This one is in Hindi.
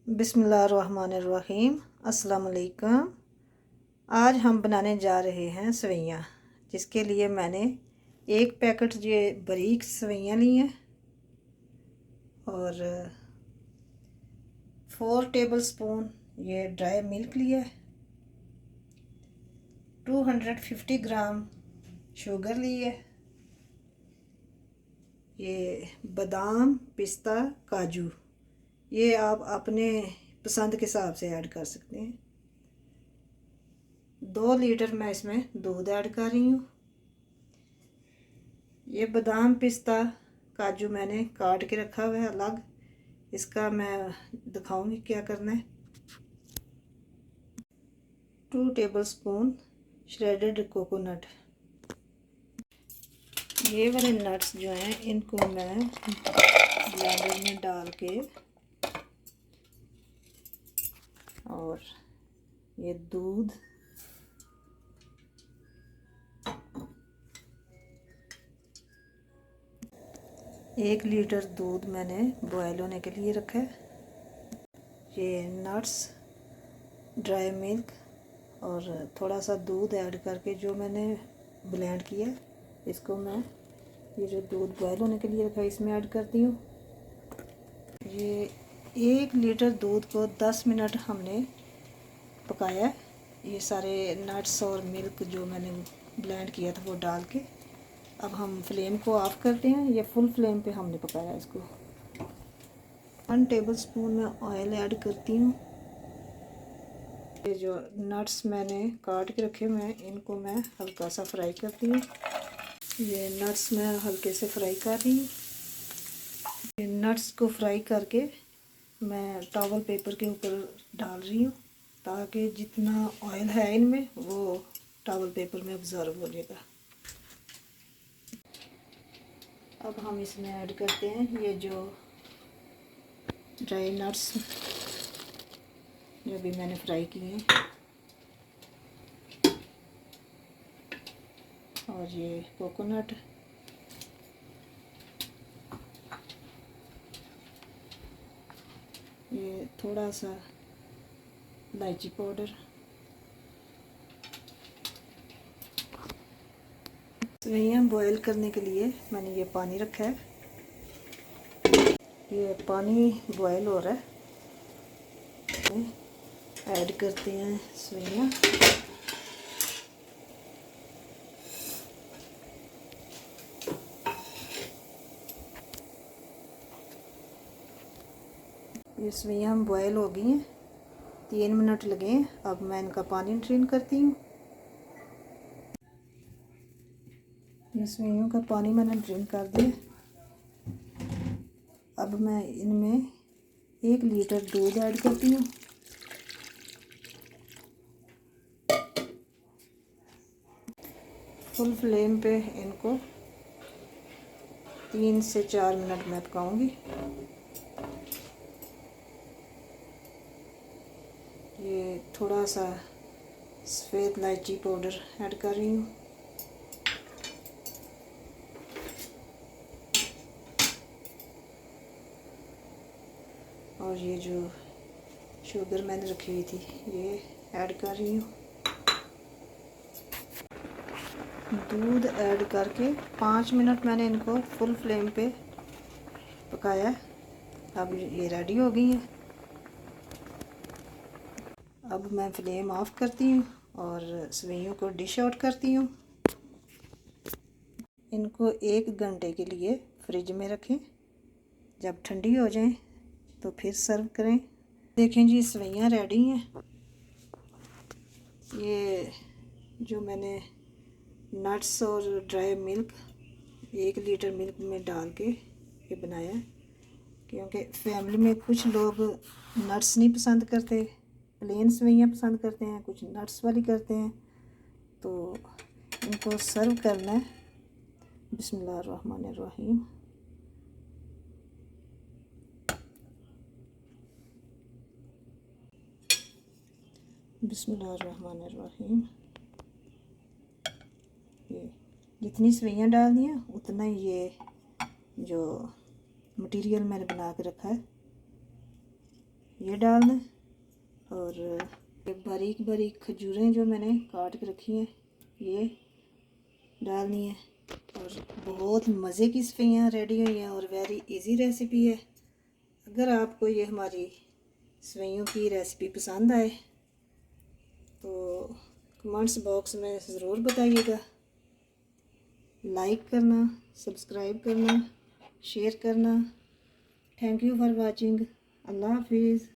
बिस्मिल्लाहिर्रहमानिर्रहीम। अस्सलाम वालेकुम। आज हम बनाने जा रहे हैं सवैयाँ, जिसके लिए मैंने एक पैकेट ये बारीक सवैयाँ ली हैं और 4 टेबलस्पून ये ड्राई मिल्क लिया है, 250 ग्राम शुगर ली है, ये बादाम पिस्ता काजू ये आप अपने पसंद के हिसाब से ऐड कर सकते हैं। 2 लीटर मैं इसमें दूध ऐड कर रही हूँ। ये बादाम पिस्ता काजू मैंने काट के रखा हुआ है अलग, इसका मैं दिखाऊंगी क्या करना है। 2 टेबलस्पून श्रेडेड कोकोनट। ये वाले नट्स जो हैं इनको मैं ब्लेंडर में डाल के, और ये दूध, एक लीटर दूध मैंने बॉयल होने के लिए रखा है। ये नट्स, ड्राई मिल्क और थोड़ा सा दूध ऐड करके जो मैंने ब्लेंड किया है, इसको मैं ये जो दूध बॉयल होने के लिए रखा है इसमें ऐड करती हूँ। ये 1 लीटर दूध को 10 मिनट हमने पकाया है। ये सारे नट्स और मिल्क जो मैंने ब्लेंड किया था वो डाल के अब हम फ्लेम को ऑफ करते हैं। ये फुल फ्लेम पे हमने पकाया इसको। 1 टेबलस्पून में ऑयल ऐड करती हूँ। ये जो नट्स मैंने काट के रखे हुए हैं इनको मैं हल्का सा फ्राई करती हूँ। ये नट्स मैं हल्के से फ्राई कर रही हूँ। ये नट्स को फ्राई करके मैं टॉवल पेपर के ऊपर डाल रही हूँ, ताकि जितना ऑयल है इनमें वो टॉवल पेपर में ऑब्जर्व हो जाएगा। अब हम इसमें ऐड करते हैं ये जो ड्राई नट्स जो भी मैंने फ्राई किए हैं, और ये कोकोनट, ये थोड़ा सा इलायची पाउडर। सवैयाँ बॉयल करने के लिए मैंने ये पानी रखा है। ये पानी बॉयल हो रहा है, ऐड करते हैं सवैयाँ। ये सवैयाँ बॉयल हो गई हैं, 3 मिनट लगे हैं। अब मैं इनका पानी ड्रेन करती हूँ। ये सवैयों का पानी मैंने ड्रेन कर दिया। अब मैं इनमें 1 लीटर दूध ऐड करती हूँ। फुल फ्लेम पे इनको 3 से 4 मिनट में पकाऊंगी। ये थोड़ा सा सफ़ेद इलायची पाउडर ऐड कर रही हूँ। और ये जो शुगर मैंने रखी हुई थी ये ऐड कर रही हूँ। दूध ऐड करके 5 मिनट मैंने इनको फुल फ्लेम पे पकाया। अब ये रेडी हो गई है। अब मैं फ्लेम ऑफ करती हूँ और सवैयों को डिश आउट करती हूँ। इनको 1 घंटे के लिए फ्रिज में रखें, जब ठंडी हो जाए तो फिर सर्व करें। देखें जी, सवैयाँ रेडी हैं। ये जो मैंने नट्स और ड्राई मिल्क 1 लीटर मिल्क में डाल के ये बनाया है, क्योंकि फैमिली में कुछ लोग नट्स नहीं पसंद करते, प्लेन सवैयाँ पसंद करते हैं, कुछ नट्स वाली करते हैं, तो इनको सर्व करना है। बिस्मिल्लाहिर्रहमानिर्रहीम। बिस्मिल्लाहिर्रहमानिर्रहीम। ये जितनी सवैयाँ डालनी है उतना ही ये जो मटेरियल मैंने बना के रखा है ये डालना है। और ये बारीक बारीक खजूरें जो मैंने काट के रखी हैं ये डालनी है। और बहुत मज़े की सफियाँ रेडी हुई हैं और वेरी इजी रेसिपी है। अगर आपको ये हमारी सवैयों की रेसिपी पसंद आए तो कमेंट्स बॉक्स में ज़रूर बताइएगा। लाइक करना, सब्सक्राइब करना, शेयर करना। Thank you for watching. अल्लाह हाफिज़।